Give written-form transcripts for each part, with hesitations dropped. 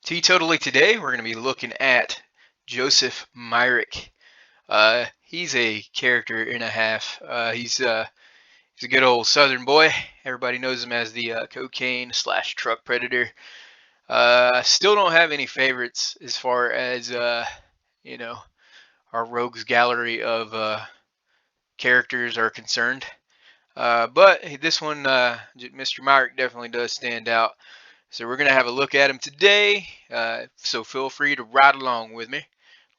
Teetotally today, we're going to be looking at Joseph Myrick. He's a character and a half. He's a good old Southern boy. Everybody knows him as the cocaine slash truck predator. Still don't have any favorites as far as you know our rogues gallery of characters are concerned. But this one, Mr. Myrick definitely does stand out. So we're going to have a look at him today. So feel free to ride along with me.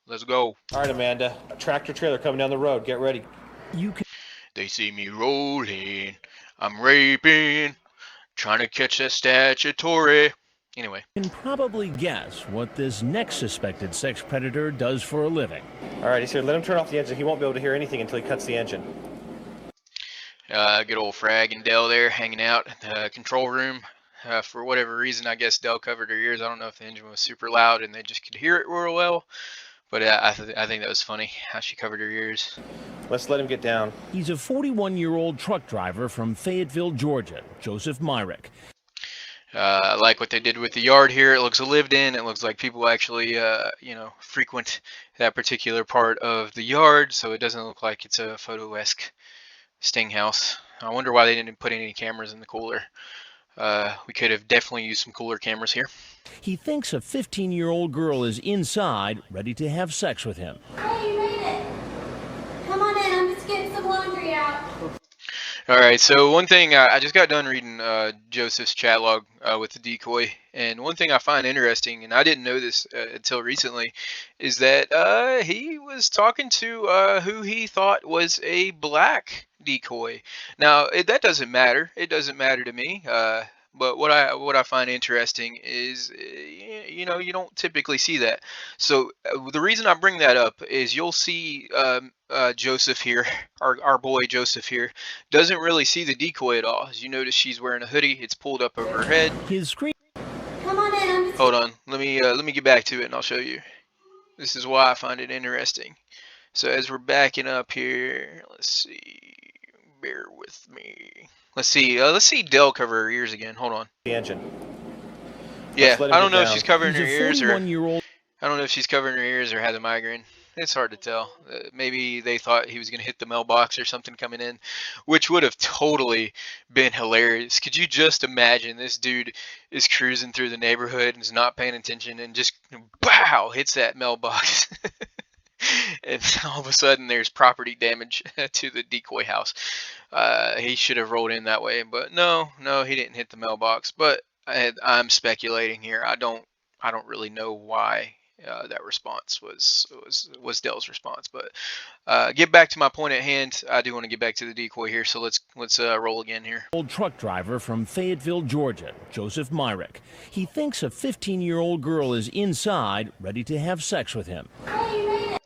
Let's go. All right, Amanda. A tractor trailer coming down the road. Get ready. They see me rolling. I'm raping. Trying to catch that statutory. Anyway. You can probably guess what this next suspected sex predator does for a living. All right, he's here. Let him turn off the engine. He won't be able to hear anything until he cuts the engine. Good old Frag and Dell there hanging out in the control room. For whatever reason, I guess Dell covered her ears. I don't know if the engine was super loud and they just could hear it real well. But I think that was funny how she covered her ears. Let's let him get down. He's a 41-year-old truck driver from Fayetteville, Georgia, Joseph Myrick. I like what they did with the yard here. It looks lived in. It looks like people actually, frequent that particular part of the yard. So it doesn't look like it's a photo-esque sting house. I wonder why they didn't put any cameras in the cooler. We could have definitely used some cooler cameras here. He thinks a 15-year-old girl is inside, ready to have sex with him. Hey, you made it. Come on in. I'm just getting some laundry out. All right, so one thing, I just got done reading Joseph's chat log with the decoy, and one thing I find interesting, and I didn't know this until recently, is that he was talking to who he thought was a black decoy. Now, that doesn't matter. It doesn't matter to me. But what I find interesting is, you don't typically see that. So the reason I bring that up is you'll see Joseph here, our boy Joseph here, doesn't really see the decoy at all. As you notice, she's wearing a hoodie. It's pulled up over her head. His screen. Come on in. I'm just... Hold on. Let me get back to it and I'll show you. This is why I find it interesting. So as we're backing up here, let's see. Bear with me. Let's see Dell cover her ears again. Hold on. The engine. Yeah, I don't know if she's covering her ears or I don't know if she's covering her ears or has a migraine. It's hard to tell. Maybe they thought he was going to hit the mailbox or something coming in, which would have totally been hilarious. Could you just imagine this dude is cruising through the neighborhood and is not paying attention and just, bow, hits that mailbox. And all of a sudden there's property damage to the decoy house. He should have rolled in that way, but no, he didn't hit the mailbox. But I'm speculating here. I don't really know why that response was Dell's response. But get back to my point at hand. I do want to get back to the decoy here, so let's roll again here. Old truck driver from Fayetteville, Georgia, Joseph Myrick. He thinks a 15-year-old girl is inside, ready to have sex with him. Hey, you made it.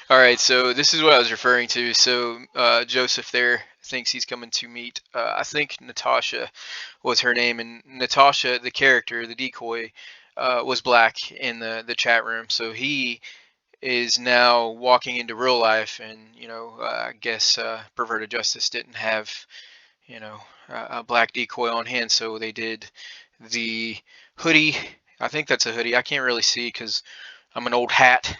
All right, so this is what I was referring to. So Joseph there thinks he's coming to meet, I think Natasha was her name, and Natasha, the character, the decoy, was black in the chat room. So he is now walking into real life, and I guess Perverted Justice didn't have a black decoy on hand, so they did the hoodie. I think that's a hoodie. I can't really see because I'm an old hat.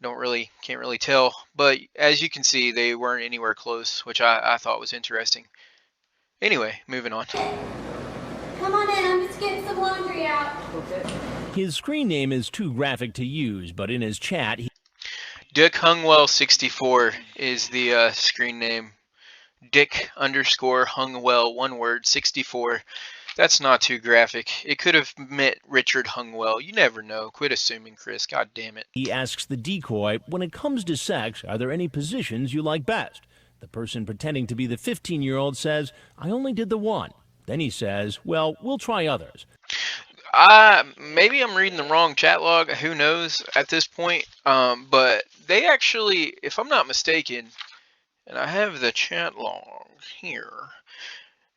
Can't really tell, but as you can see, they weren't anywhere close, which I thought was interesting. Anyway, moving on. Come on in. I'm just getting some laundry out. His screen name is too graphic to use, but in his chat, Dick Hungwell 64 is the screen name. Dick _ Hungwell, one word, 64. That's not too graphic. It could have meant Richard Hungwell. You never know. Quit assuming, Chris. God damn it. he asks the decoy, when it comes to sex, are there any positions you like best? The person pretending to be the 15-year-old says, I only did the one. Then he says, well, we'll try others. Maybe I'm reading the wrong chat log. Who knows at this point? But they actually, if I'm not mistaken, and I have the chat log here,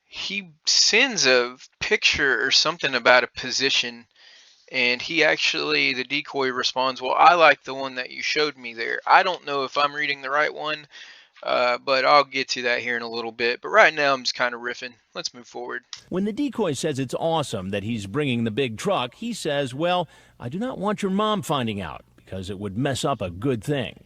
he sends a picture or something about a position, and the decoy responds, well, I like the one that you showed me there. I don't know if I'm reading the right one. But I'll get to that here in a little bit. But right now, I'm just kind of riffing. Let's move forward. When the decoy says it's awesome that he's bringing the big truck, he says, well, I do not want your mom finding out because it would mess up a good thing.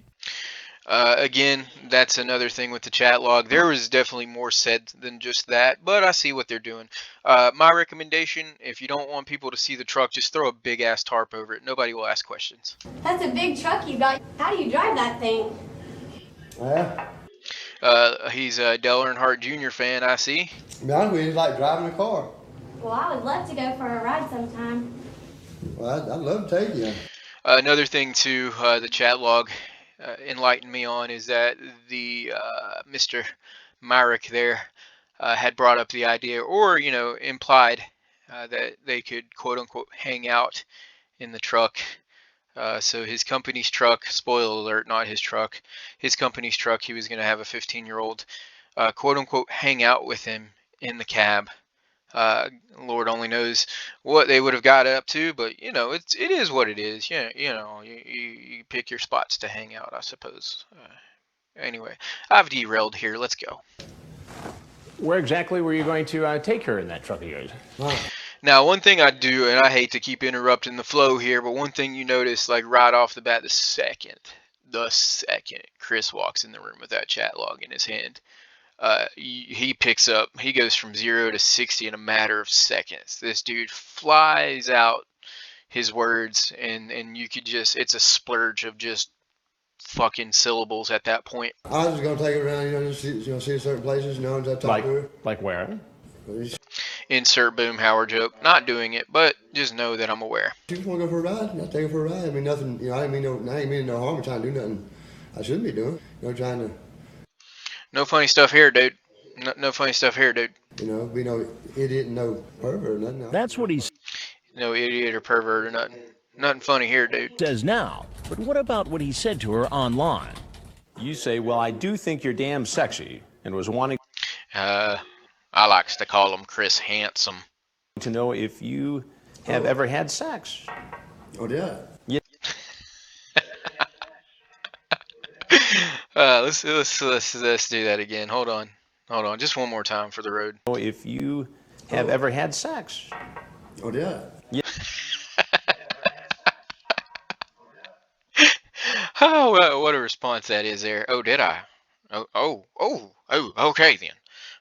Again, that's another thing with the chat log. There was definitely more said than just that, but I see what they're doing. My recommendation, if you don't want people to see the truck, just throw a big ass tarp over it. Nobody will ask questions. That's a big truck you got. How do you drive that thing? Yeah. He's a Dale Earnhardt Jr. fan, I see. To be honest with you, it's like driving a car. Well, I would love to go for a ride sometime. Well, I'd love to take you. Another thing to the chat log enlightened me on is that the Mr. Myrick there had brought up the idea, or implied that they could quote unquote hang out in the truck. So his company's truck, spoiler alert, not his truck, his company's truck, he was going to have a 15-year-old quote unquote hang out with him in the cab. Lord only knows what they would have got up to, but it is what it is. Yeah, you pick your spots to hang out, I suppose. Anyway, I've derailed here. Let's go. Where exactly were you going to take her in that truck of yours? Now, one thing I do, and I hate to keep interrupting the flow here, but one thing you notice, like right off the bat, the second Chris walks in the room with that chat log in his hand, he goes from 0 to 60 in a matter of seconds. This dude flies out his words, and you could just, it's a splurge of just fucking syllables at that point. I was just gonna take her around, see certain places, talk to her. Like where? Insert boom Howard joke. Not doing it, but just know that I'm aware. She just wanna go for a ride, and I'll take her for a ride. I mean, nothing, I ain't mean no harm. I'm trying to do nothing I shouldn't be doing. Trying to. No funny stuff here, dude. No funny stuff here, dude. Be no idiot and no pervert or nothing. That's what he No idiot or pervert or nothing. Nothing funny here, dude. says now. But what about what he said to her online? You say, well, I do think you're damn sexy, and was wanting I likes to call him Chris Handsome. to know if you have ever had sex. Oh, yeah. Yeah. Let's do that again. Hold on, just one more time for the road. If you have ever had sex. Oh, yeah. Yeah. Oh, what a response that is there. Oh, did I? Oh, okay then.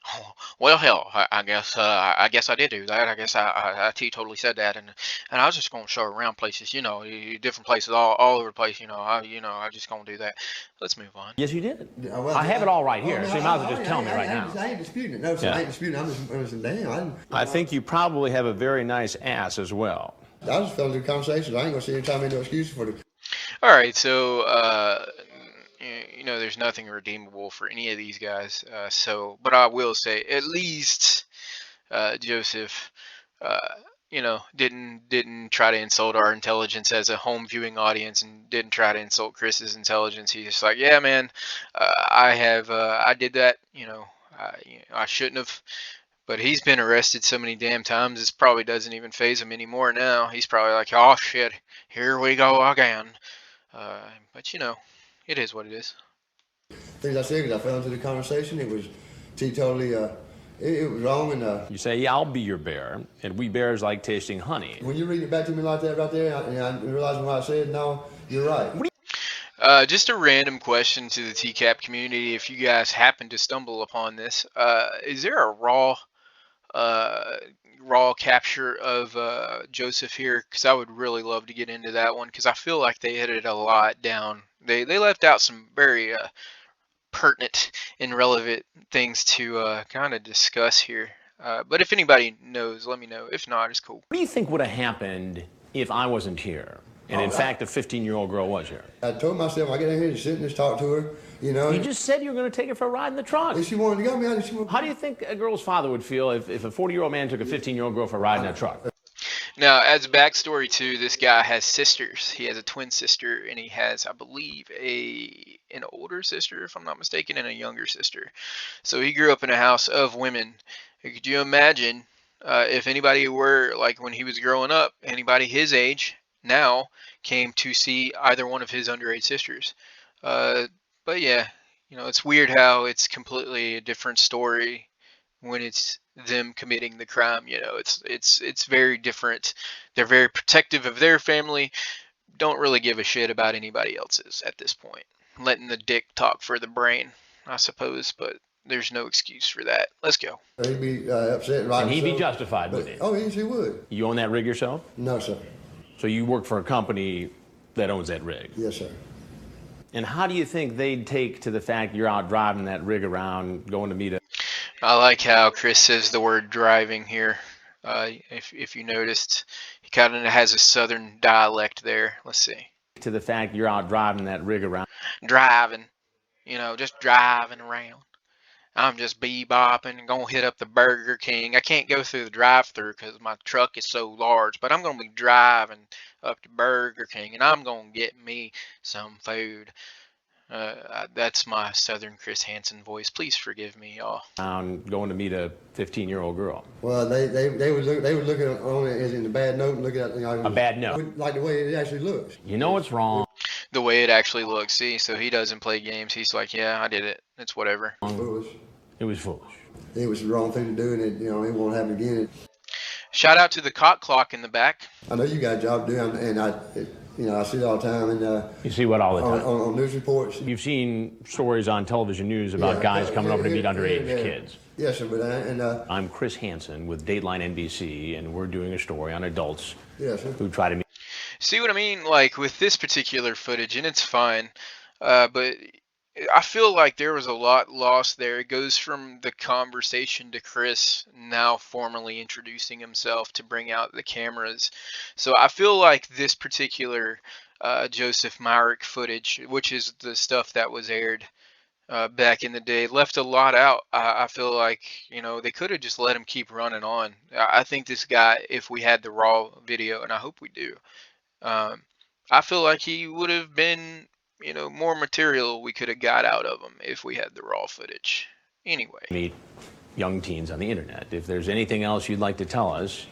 Oh, well, hell, I guess I did do that. I guess I totally said that, and I was just gonna show around places, different places all over the place, I just gonna do that. Let's move on. Yes, you did. Yeah, well, I have it all right here, so you might as well just tell me I right now. ain't disputing it. No, sir, I ain't disputing it. I'm just damn. I think you probably have a very nice ass as well. I just fell into the conversation. I ain't gonna sit here and tell me no excuses for it. All right, so there's nothing redeemable for any of these guys. But I will say, at least Joseph, didn't try to insult our intelligence as a home viewing audience, and didn't try to insult Chris's intelligence. He's just like, yeah, man, I did that. I shouldn't have. But he's been arrested so many damn times, this probably doesn't even faze him anymore now. He's probably like, oh shit, here we go again. But it is what it is. Things I said, because I fell into the conversation, it was totally, it was wrong. And You say, yeah, I'll be your bear, and we bears like tasting honey. when you read it back to me like that right there, and I realizing what I said, no, you're right. Just a random question to the TCAP community. If you guys happen to stumble upon this, is there a raw capture of Joseph here? Because I would really love to get into that one, because I feel like they edited a lot down. They left out some very pertinent and relevant things to kind of discuss here. But if anybody knows, let me know. If not, it's cool. What do you think would have happened if I wasn't here? And in fact, a 15-year-old girl was here. I told myself, I get in here to sit and just talk to her, You just said you were going to take her for a ride in the truck. If she wanted to go, man, she wanted. How do you think a girl's father would feel if a 40-year-old man took a 15-year-old girl for a ride in a truck? Now, as a backstory too, this guy has sisters. He has a twin sister, and he has, I believe, an older sister, if I'm not mistaken, and a younger sister. So he grew up in a house of women. Could you imagine if anybody were, like when he was growing up, anybody his age now came to see either one of his underage sisters? But yeah, You know, it's weird how it's completely a different story when it's them committing the crime. You know, it's very different. They're very protective of their family, don't really give a shit about anybody else's at this point. Letting the dick talk for the brain, I suppose, but there's no excuse for that. Let's go. He'd be upset, right? And he'd be justified with it. Oh, yes, he would. You own that rig yourself? No, sir. So you work for a company that owns that rig? Yes, sir. And how do you think they'd take to the fact you're out driving that rig around, going to meet a... I like how Chris says the word driving here. If you noticed, he kind of has a southern dialect there. Let's see. To the fact you're out driving that rig around. Driving. You know, just driving around. I'm just bebopping and going to hit up the Burger King. I can't go through the drive-thru because my truck is so large, but I'm going to be driving up to Burger King, and I'm going to get me some food. That's my Southern Chris Hansen voice. Please forgive me, y'all. Going to meet a 15-year-old girl. Well, they would look at on it as in a bad note and look at a bad note, like the way it actually looks. You know what's wrong. The way it actually looks. See, so he doesn't play games. He's like, yeah, I did it. It's whatever. Foolish. It was foolish. It was the wrong thing to do, and it won't happen again. Shout out to the cock clock in the back. I know you got a job to do, and I see it all the time. And you see what all the time? On news reports. You've seen stories on television news about guys coming over to meet underage kids. Yes, sir. But I'm Chris Hansen with Dateline NBC, and we're doing a story on adults who try to meet. See what I mean? Like with this particular footage, and it's fine, but I feel like there was a lot lost there. It goes from the conversation to Chris now formally introducing himself to bring out the cameras. So I feel like this particular Joseph Myrick footage, which is the stuff that was aired back in the day, left a lot out. I feel like, they could have just let him keep running on. I think this guy, if we had the raw video, and I hope we do, I feel like he would have been more material we could have got out of them if we had the raw footage. Anyway. Meet young teens on the internet. If there's anything else you'd like to tell us,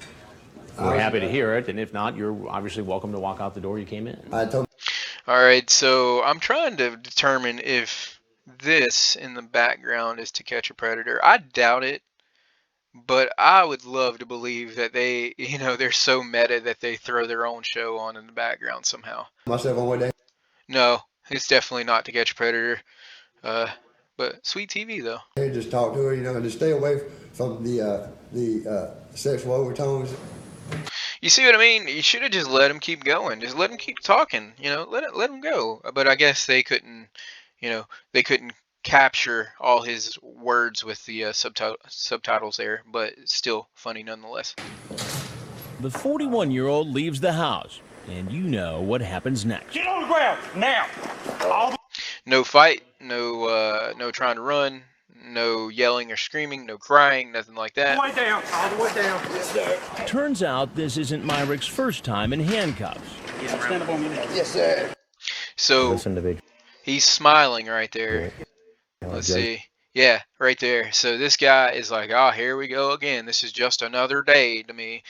we're happy to hear it. And if not, you're obviously welcome to walk out the door you came in. All right, so I'm trying to determine if this in the background is To Catch a Predator. I doubt it, but I would love to believe that they, they're so meta that they throw their own show on in the background somehow. Myself on what day? No. It's definitely not To Catch a Predator, but sweet TV though. Hey, just talk to her, and just stay away from the sexual overtones. You see what I mean? You should have just let him keep going. Just let him keep talking. Let him go. But I guess they couldn't, they couldn't capture all his words with the subtitles there. But still funny nonetheless. The 41-year-old leaves the house. And you know what happens next. Get on the ground now. No fight, no trying to run, no yelling or screaming, no crying, nothing like that. All the way down, all the way down. Yes, sir. Turns out this isn't Myrick's first time in handcuffs. Stand up on me now. Yes, sir. So he's smiling right there. Let's see. Yeah, right there. So this guy is like, oh, here we go again. This is just another day to me.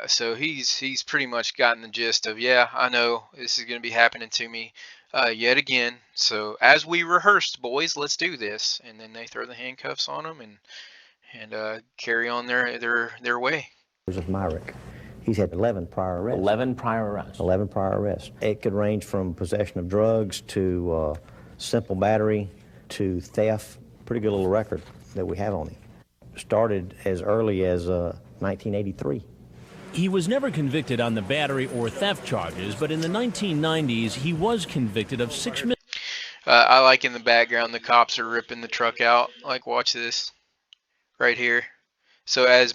So he's pretty much gotten the gist of, yeah, I know this is going to be happening to me yet again. So as we rehearsed, boys, let's do this. And then they throw the handcuffs on him and carry on their way. Of Myrick. He's had 11 prior arrests. 11 prior arrests. 11 prior arrests. It could range from possession of drugs to simple battery to theft. Pretty good little record that we have on him. Started as early as 1983. He was never convicted on the battery or theft charges, but in the 1990s, he was convicted of 6 million. I like in the background, the cops are ripping the truck out. Like, watch this right here. So as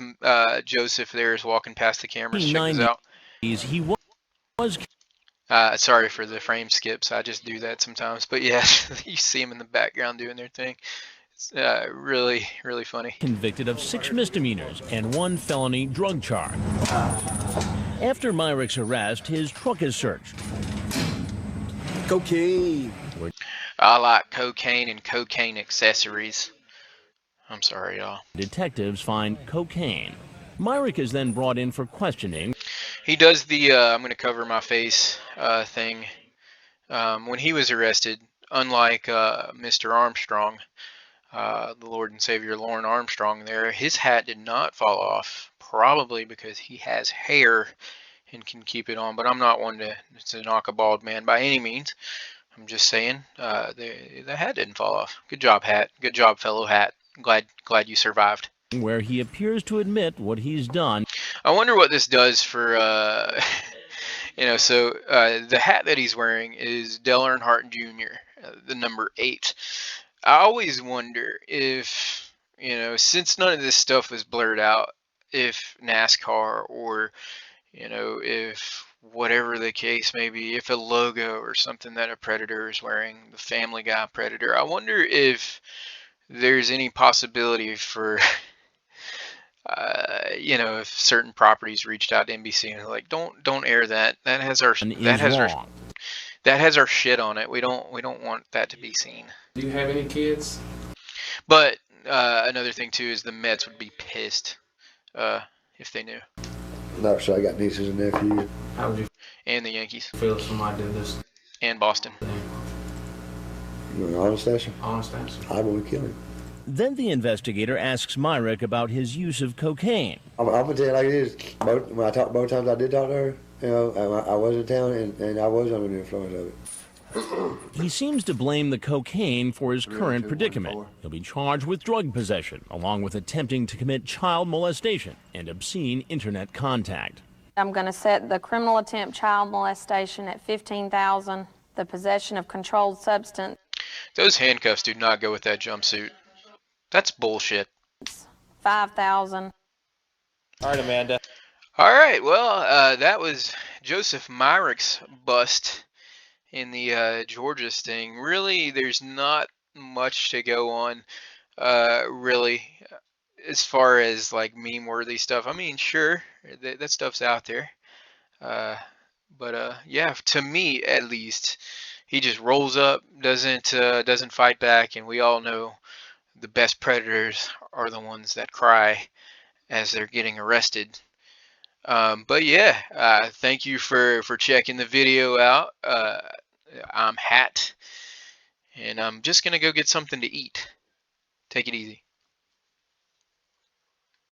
Joseph there is walking past the cameras, check this out. He was sorry for the frame skips. I just do that sometimes. But yeah, you see them in the background doing their thing. It's really, really funny. Convicted of 6 misdemeanors and 1 felony drug charge. After Myrick's arrest, his truck is searched. Cocaine. I like cocaine and cocaine accessories. I'm sorry, y'all. Detectives find cocaine. Myrick is then brought in for questioning. He does the I'm going to cover my face thing. When he was arrested, unlike Mr. Armstrong, the Lord and Savior Lorne Armstrong there, his hat did not fall off, probably because he has hair and can keep it on. But I'm not one to knock a bald man by any means. I'm just saying the hat didn't fall off. Good job, hat. Good job, fellow hat. Glad you survived. Where he appears to admit what he's done. I wonder what this does for, so the hat that he's wearing is Dale Earnhardt Jr., the number 8. I always wonder if, since none of this stuff was blurred out, if NASCAR or, if whatever the case may be, if a logo or something that a Predator is wearing, the Family Guy Predator, I wonder if there's any possibility for, if certain properties reached out to NBC and like, don't air that. That has our shit on it. We don't want that to be seen. Do you have any kids? But another thing too is the Mets would be pissed if they knew. No, so I got nieces and nephews. How would you And the Yankees. feel if somebody did this? And Boston. You want an honest answer? Honest answer. I want to kill him. Then the investigator asks Myrick about his use of cocaine. I'm gonna tell you like it is. When I talked both times I did talk to her, I was in town and I was under the influence of it. He seems to blame the cocaine for his current predicament. He'll be charged with drug possession, along with attempting to commit child molestation and obscene internet contact. I'm going to set the criminal attempt child molestation at $15,000, the possession of controlled substance. Those handcuffs do not go with that jumpsuit. That's bullshit. $5,000. All right, Amanda. All right, well, that was Joseph Myrick's bust in the Georgia sting. Really, there's not much to go on, really, as far as like meme-worthy stuff. I mean, sure, that stuff's out there, but yeah, to me at least, he just rolls up, doesn't fight back, and we all know the best predators are the ones that cry as they're getting arrested. But yeah, thank you for checking the video out. I'm Hat, and I'm just gonna go get something to eat. Take it easy.